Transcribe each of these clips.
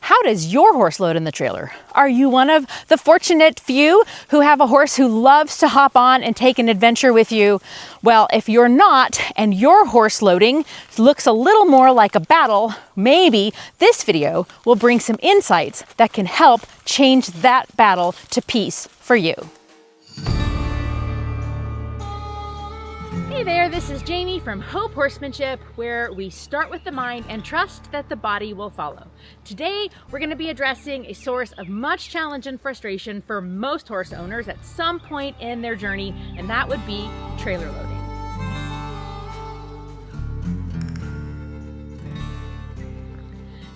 How does your horse load in the trailer? Are you one of the fortunate few who have a horse who loves to hop on and take an adventure with you? Well, if you're not, and your horse loading looks a little more like a battle, maybe this video will bring some insights that can help change that battle to peace for you. Hey there, this is Jamie from Hope Horsemanship, where we start with the mind and trust that the body will follow. Today, we're going to be addressing a source of much challenge and frustration for most horse owners at some point in their journey, and that would be trailer loading.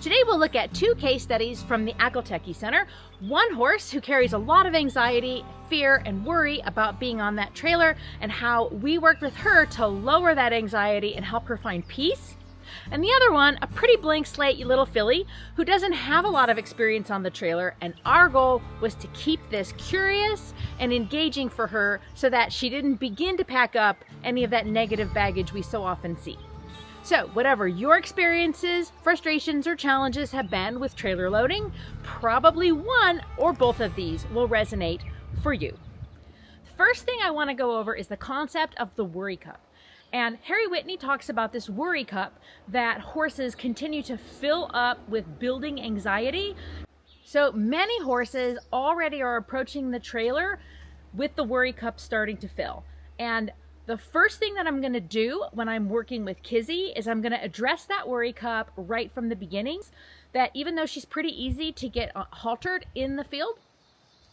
Today we'll look at two case studies from the Akhal-Teke Center. One horse who carries a lot of anxiety, fear, and worry about being on that trailer, and how we worked with her to lower that anxiety and help her find peace. And the other one, a pretty blank slate little filly who doesn't have a lot of experience on the trailer, and our goal was to keep this curious and engaging for her so that she didn't begin to pack up any of that negative baggage we so often see. So whatever your experiences, frustrations, or challenges have been with trailer loading, probably one or both of these will resonate for you. The first thing I want to go over is the concept of the worry cup. And Harry Whitney talks about this worry cup that horses continue to fill up with building anxiety. So many horses already are approaching the trailer with the worry cup starting to fill. And the first thing that I'm going to do when I'm working with Kizy is I'm going to address that worry cup right from the beginning, that even though she's pretty easy to get haltered in the field,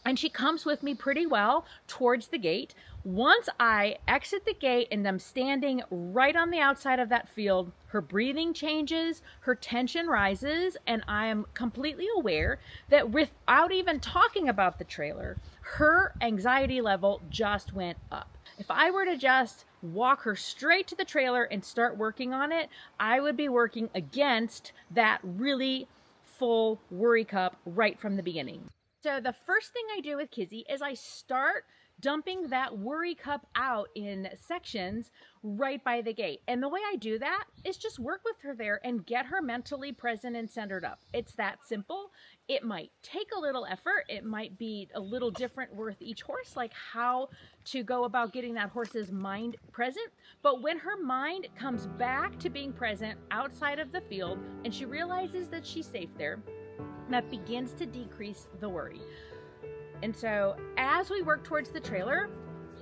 and she comes with me pretty well towards the gate, once I exit the gate and I'm standing right on the outside of that field, her breathing changes, her tension rises, and I am completely aware that without even talking about the trailer, her anxiety level just went up. If I were to just walk her straight to the trailer and start working on it, I would be working against that really full worry cup right from the beginning. So the first thing I do with Kizy is I start dumping that worry cup out in sections right by the gate. And the way I do that is just work with her there and get her mentally present and centered up. It's that simple. It might take a little effort. It might be a little different with each horse, like how to go about getting that horse's mind present. But when her mind comes back to being present outside of the field and she realizes that she's safe there, that begins to decrease the worry. And so as we work towards the trailer,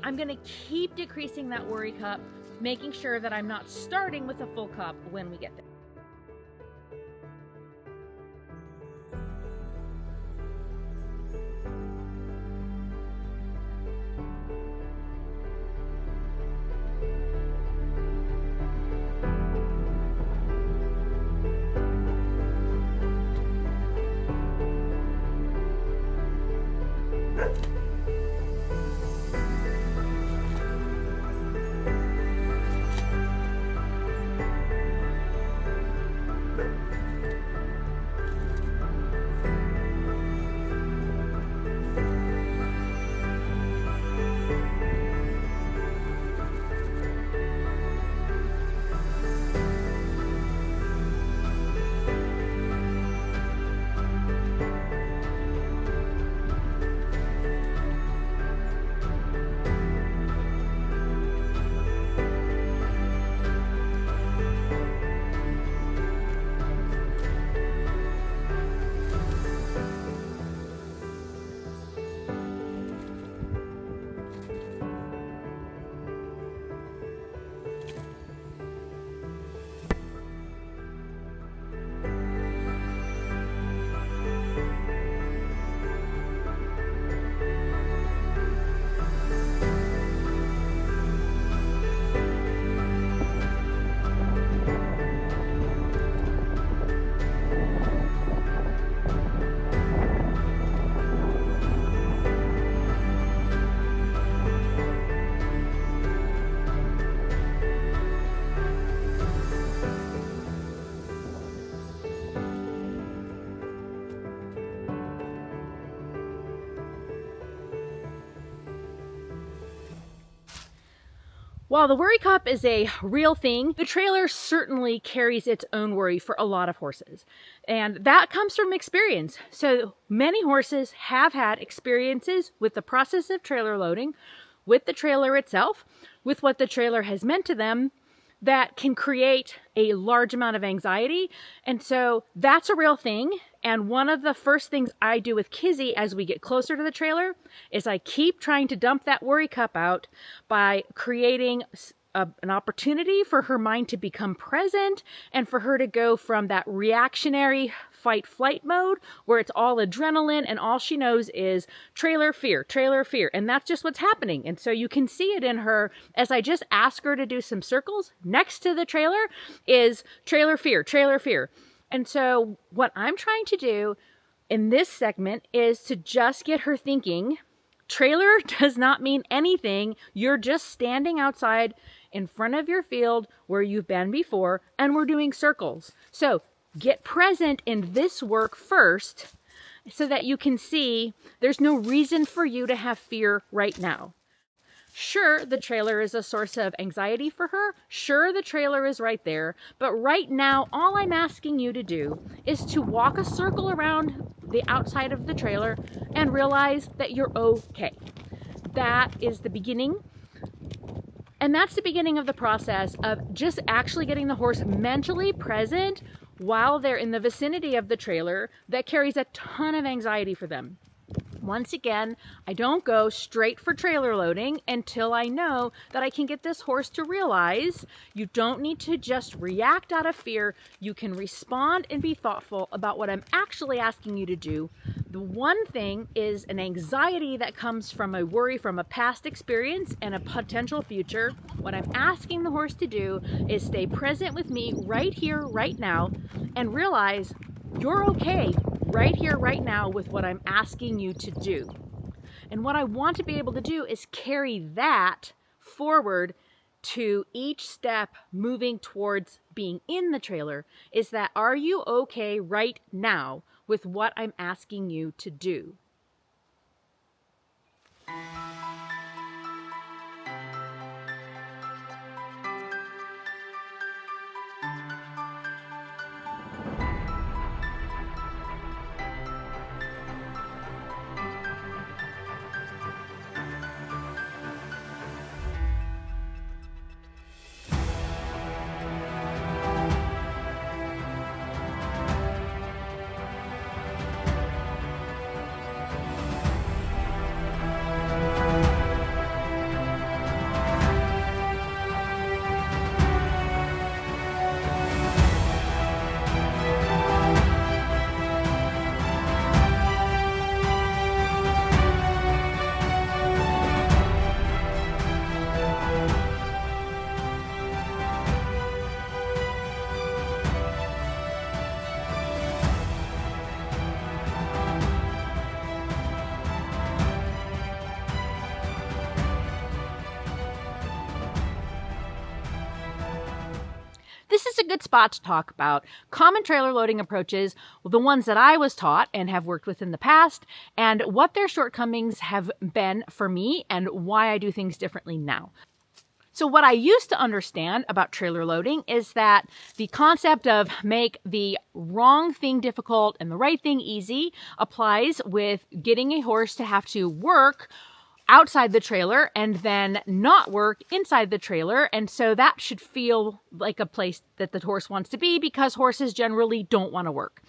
I'm going to keep decreasing that worry cup, making sure that I'm not starting with a full cup when we get there. While the worry cup is a real thing, the trailer certainly carries its own worry for a lot of horses. And that comes from experience. So many horses have had experiences with the process of trailer loading, with the trailer itself, with what the trailer has meant to them, that can create a large amount of anxiety. And so that's a real thing. And one of the first things I do with Kizy as we get closer to the trailer is I keep trying to dump that worry cup out by creating an opportunity for her mind to become present and for her to go from that reactionary fight-flight mode where it's all adrenaline and all she knows is trailer fear, and that's just what's happening. And so you can see it in her as I just ask her to do some circles next to the trailer is trailer fear. And so what I'm trying to do in this segment is to just get her thinking, trailer does not mean anything. You're just standing outside in front of your field where you've been before, and we're doing circles. So get present in this work first so that you can see there's no reason for you to have fear right now. Sure, the trailer is a source of anxiety for her. Sure, the trailer is right there. But right now, all I'm asking you to do is to walk a circle around the outside of the trailer and realize that you're okay. That is the beginning. And that's the beginning of the process of just actually getting the horse mentally present while they're in the vicinity of the trailer that carries a ton of anxiety for them. Once again, I don't go straight for trailer loading until I know that I can get this horse to realize you don't need to just react out of fear. You can respond and be thoughtful about what I'm actually asking you to do. The one thing is an anxiety that comes from a worry from a past experience and a potential future. What I'm asking the horse to do is stay present with me right here, right now, and realize you're okay right here, right now with what I'm asking you to do. And what I want to be able to do is carry that forward to each step moving towards being in the trailer. Is that, are you okay right now with what I'm asking you to do? This is a good spot to talk about common trailer loading approaches, the ones that I was taught and have worked with in the past, and what their shortcomings have been for me and why I do things differently now. So what I used to understand about trailer loading is that the concept of make the wrong thing difficult and the right thing easy applies with getting a horse to have to work outside the trailer and then not work inside the trailer. And so that should feel like a place that the horse wants to be because horses generally don't want to work.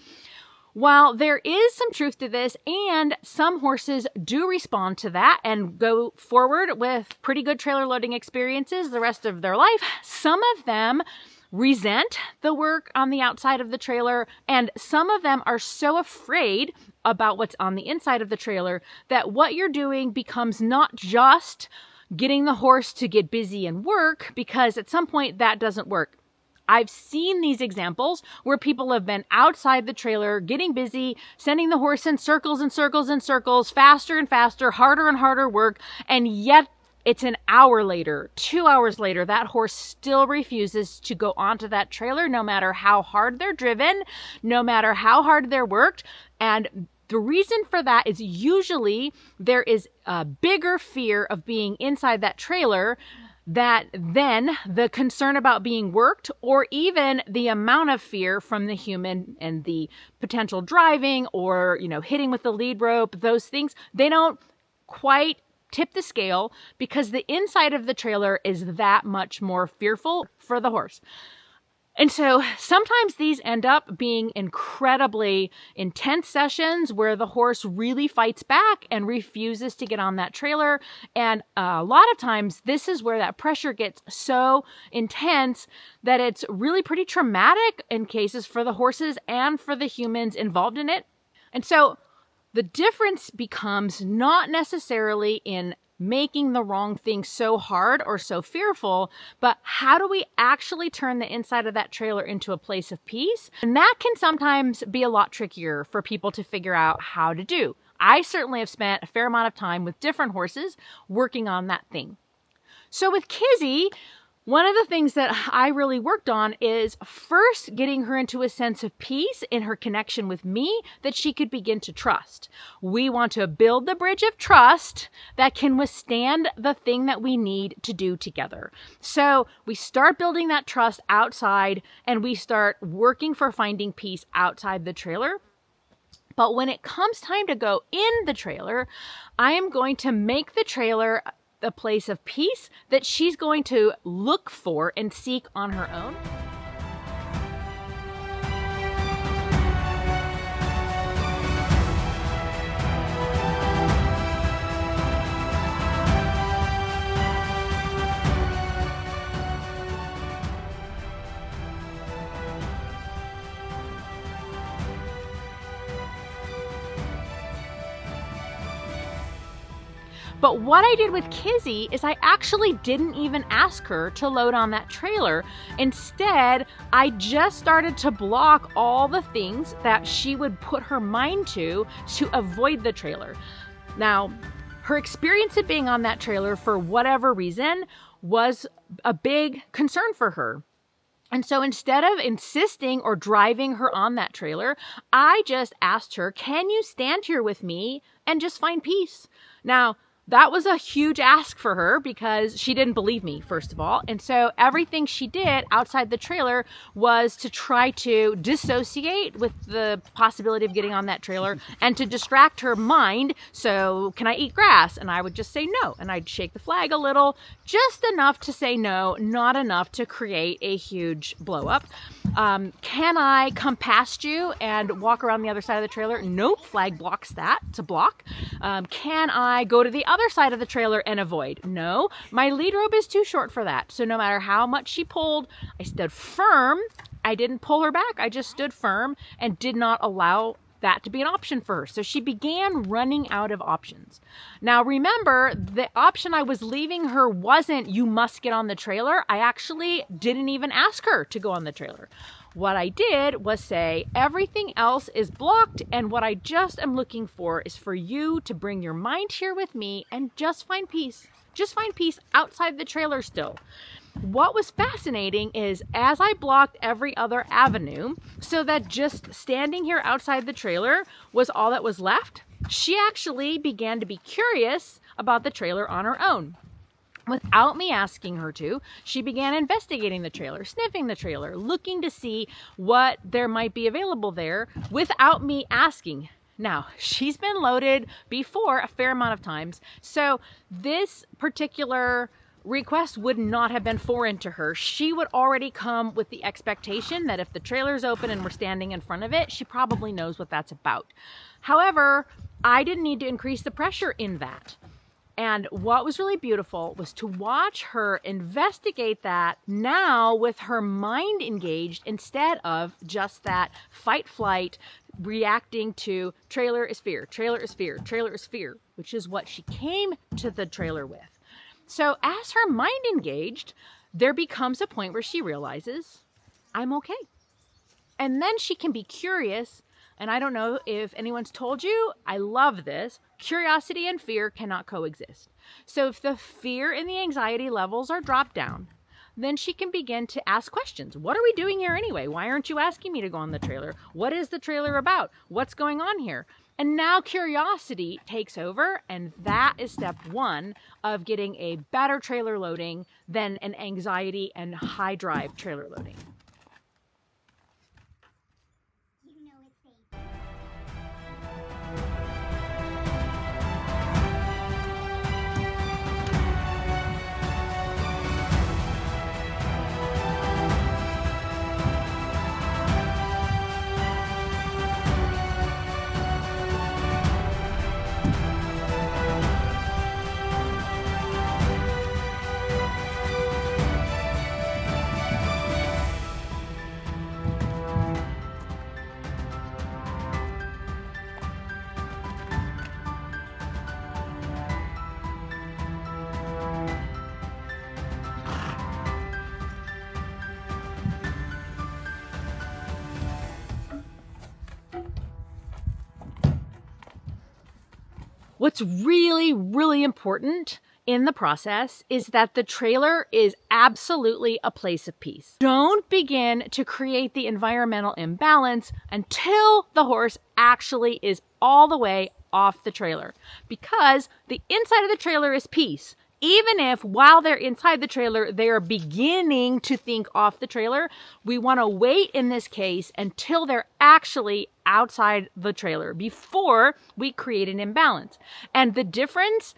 While there is some truth to this, and some horses do respond to that and go forward with pretty good trailer loading experiences the rest of their life, some of them resent the work on the outside of the trailer, and some of them are so afraid about what's on the inside of the trailer that what you're doing becomes not just getting the horse to get busy and work, because at some point that doesn't work. I've seen these examples where people have been outside the trailer, getting busy, sending the horse in circles and circles and circles, faster and faster, harder and harder work, and yet it's an hour later, 2 hours later, that horse still refuses to go onto that trailer, no matter how hard they're driven, no matter how hard they're worked. And the reason for that is usually there is a bigger fear of being inside that trailer that then the concern about being worked, or even the amount of fear from the human and the potential driving or, hitting with the lead rope, those things, they don't quite tip the scale because the inside of the trailer is that much more fearful for the horse. And so sometimes these end up being incredibly intense sessions where the horse really fights back and refuses to get on that trailer. And a lot of times this is where that pressure gets so intense that it's really pretty traumatic in cases for the horses and for the humans involved in it. And so the difference becomes not necessarily in making the wrong thing so hard or so fearful, but how do we actually turn the inside of that trailer into a place of peace? And that can sometimes be a lot trickier for people to figure out how to do. I certainly have spent a fair amount of time with different horses working on that thing. So with Kizy, one of the things that I really worked on is first getting her into a sense of peace in her connection with me that she could begin to trust. We want to build the bridge of trust that can withstand the thing that we need to do together. So we start building that trust outside and we start working for finding peace outside the trailer. But when it comes time to go in the trailer, I am going to make the trailer a place of peace that she's going to look for and seek on her own. But what I did with Kizy is I actually didn't even ask her to load on that trailer. Instead, I just started to block all the things that she would put her mind to avoid the trailer. Now, her experience of being on that trailer for whatever reason was a big concern for her. And so instead of insisting or driving her on that trailer, I just asked her, can you stand here with me and just find peace? Now, that was a huge ask for her because she didn't believe me, first of all. And so everything she did outside the trailer was to try to dissociate with the possibility of getting on that trailer and to distract her mind. So, can I eat grass? And I would just say no. And I'd shake the flag a little, just enough to say no, not enough to create a huge blow up. Can I come past you and walk around the other side of the trailer? Nope, flag blocks that to block. Can I go to the other side of the trailer and avoid? No, my lead rope is too short for that. So no matter how much she pulled, I stood firm. I didn't pull her back. I just stood firm and did not allow that to be an option for her. So she began running out of options. Now remember, the option I was leaving her wasn't you must get on the trailer. I actually didn't even ask her to go on the trailer. What I did was say everything else is blocked, and what I just am looking for is for you to bring your mind here with me and just find peace. Just find peace outside the trailer still. What was fascinating is as I blocked every other avenue so that just standing here outside the trailer was all that was left, she actually began to be curious about the trailer on her own. Without me asking her to, she began investigating the trailer, sniffing the trailer, looking to see what there might be available there without me asking. Now, she's been loaded before a fair amount of times, so this particular request would not have been foreign to her. She would already come with the expectation that if the trailer's open and we're standing in front of it, she probably knows what that's about. However, I didn't need to increase the pressure in that. And what was really beautiful was to watch her investigate that now with her mind engaged instead of just that fight flight reacting to trailer is fear, trailer is fear, trailer is fear, which is what she came to the trailer with. So as her mind engaged, there becomes a point where she realizes, I'm okay. And then she can be curious. And I don't know if anyone's told you, I love this. Curiosity and fear cannot coexist. So if the fear and the anxiety levels are dropped down, then she can begin to ask questions. What are we doing here anyway? Why aren't you asking me to go on the trailer? What is the trailer about? What's going on here? And now curiosity takes over, and that is step one of getting a better trailer loading than an anxiety and high drive trailer loading. What's really, really important in the process is that the trailer is absolutely a place of peace. Don't begin to create the environmental imbalance until the horse actually is all the way off the trailer, because the inside of the trailer is peace. Even if while they're inside the trailer, they are beginning to think off the trailer, we want to wait in this case until they're actually outside the trailer before we create an imbalance. And the difference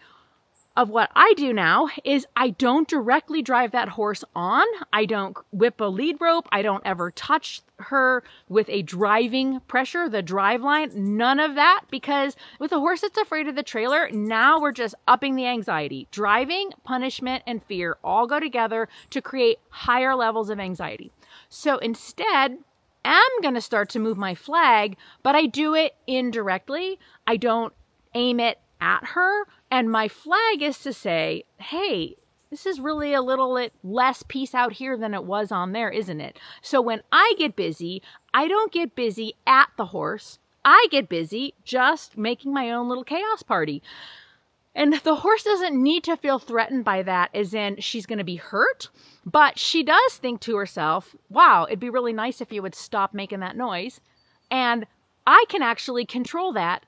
of what I do now is I don't directly drive that horse on. I don't whip a lead rope. I don't ever touch her with a driving pressure, the drive line, none of that, because with a horse that's afraid of the trailer, now we're just upping the anxiety. Driving, punishment, and fear all go together to create higher levels of anxiety. So instead, I'm going to start to move my flag, but I do it indirectly. I don't aim it at her. And my flag is to say, hey, this is really a little less peace out here than it was on there, isn't it? So when I get busy, I don't get busy at the horse. I get busy just making my own little chaos party. And the horse doesn't need to feel threatened by that, as in she's going to be hurt. But she does think to herself, wow, it'd be really nice if you would stop making that noise. And I can actually control that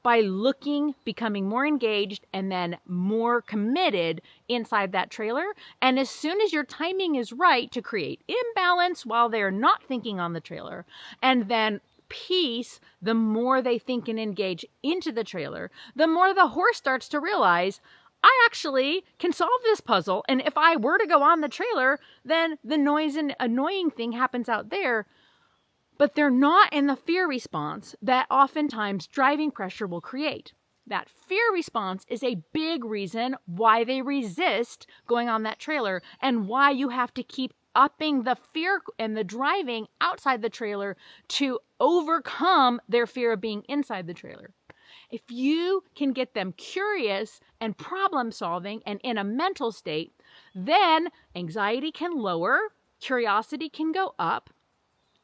by looking, becoming more engaged, and then more committed inside that trailer. And as soon as your timing is right to create imbalance while they're not thinking on the trailer, and then peace, the more they think and engage into the trailer, the more the horse starts to realize, I actually can solve this puzzle. And if I were to go on the trailer, then the noise and annoying thing happens out there. But they're not in the fear response that oftentimes driving pressure will create. That fear response is a big reason why they resist going on that trailer, and why you have to keep upping the fear and the driving outside the trailer to overcome their fear of being inside the trailer. If you can get them curious and problem solving and in a mental state, then anxiety can lower, curiosity can go up,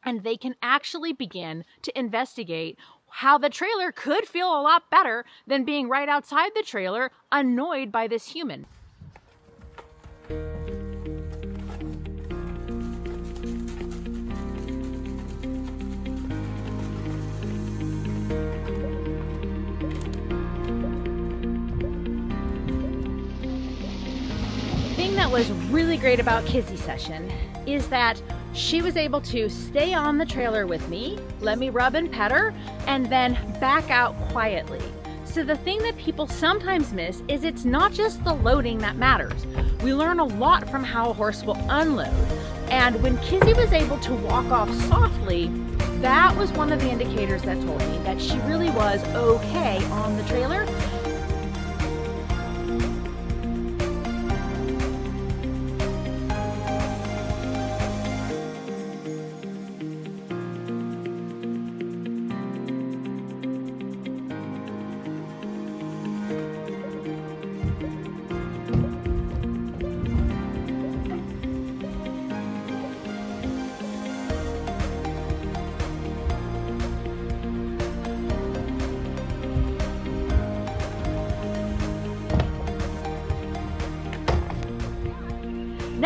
and they can actually begin to investigate how the trailer could feel a lot better than being right outside the trailer, annoyed by this human. The thing that was really great about Kizy's session is that she was able to stay on the trailer with me, let me rub and pet her, and then back out quietly. So the thing that people sometimes miss is it's not just the loading that matters. We learn a lot from how a horse will unload. And when Kizy was able to walk off softly, that was one of the indicators that told me that she really was okay on the trailer.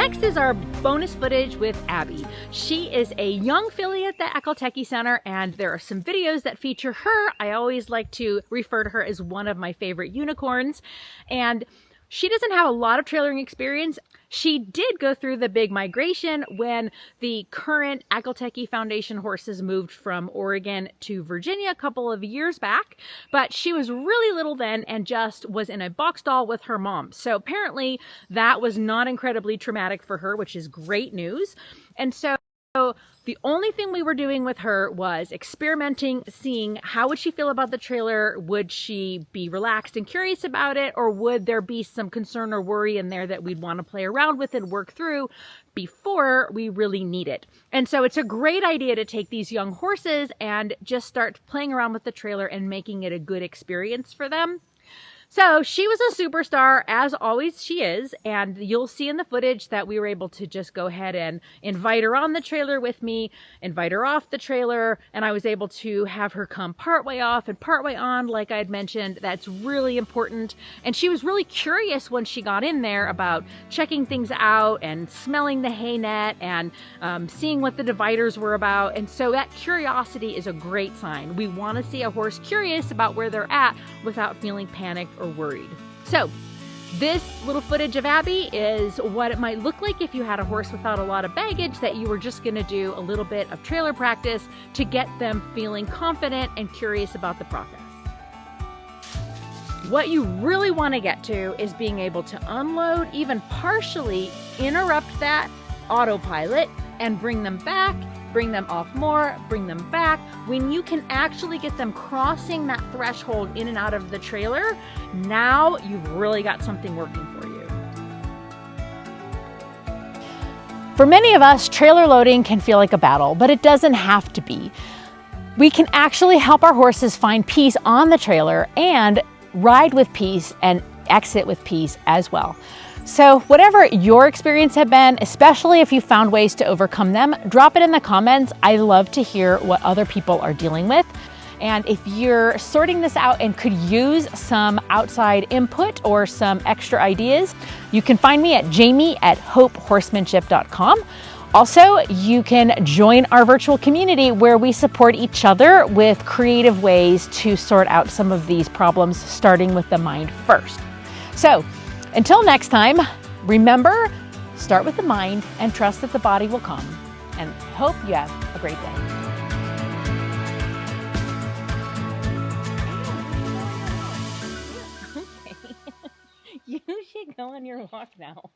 Next is our bonus footage with Abby. She is a young filly at the Akhal-Teke Center, and there are some videos that feature her. I always like to refer to her as one of my favorite unicorns. And she doesn't have a lot of trailering experience. She did go through the big migration when the current Akhal-Teke Foundation horses moved from Oregon to Virginia a couple of years back, but she was really little then and just was in a box stall with her mom. So apparently that was not incredibly traumatic for her, which is great news. And so the only thing we were doing with her was experimenting, seeing how would she feel about the trailer? Would she be relaxed and curious about it? Or would there be some concern or worry in there that we'd want to play around with and work through before we really need it? And so it's a great idea to take these young horses and just start playing around with the trailer and making it a good experience for them. So she was a superstar, as always she is, and you'll see in the footage that we were able to just go ahead and invite her on the trailer with me, invite her off the trailer, and I was able to have her come partway off and partway on, like I had mentioned. That's really important. And she was really curious when she got in there about checking things out and smelling the hay net and seeing what the dividers were about. And so that curiosity is a great sign. We want to see a horse curious about where they're at without feeling panicked or worried. So this little footage of Abby is what it might look like if you had a horse without a lot of baggage that you were just going to do a little bit of trailer practice to get them feeling confident and curious about the process. What you really want to get to is being able to unload, even partially interrupt that autopilot and bring them back, bring them off more, bring them back. When you can actually get them crossing that threshold in and out of the trailer, now you've really got something working for you. For many of us, trailer loading can feel like a battle, but it doesn't have to be. We can actually help our horses find peace on the trailer and ride with peace and exit with peace as well. So whatever your experience have been, especially if you found ways to overcome them, drop it in the comments. I love to hear what other people are dealing with. And if you're sorting this out and could use some outside input or some extra ideas, you can find me at jamie@hopehorsemanship.com. Also, you can join our virtual community where we support each other with creative ways to sort out some of these problems, starting with the mind first. So, until next time, remember, start with the mind and trust that the body will come. And hope you have a great day. Okay. You should go on your walk now.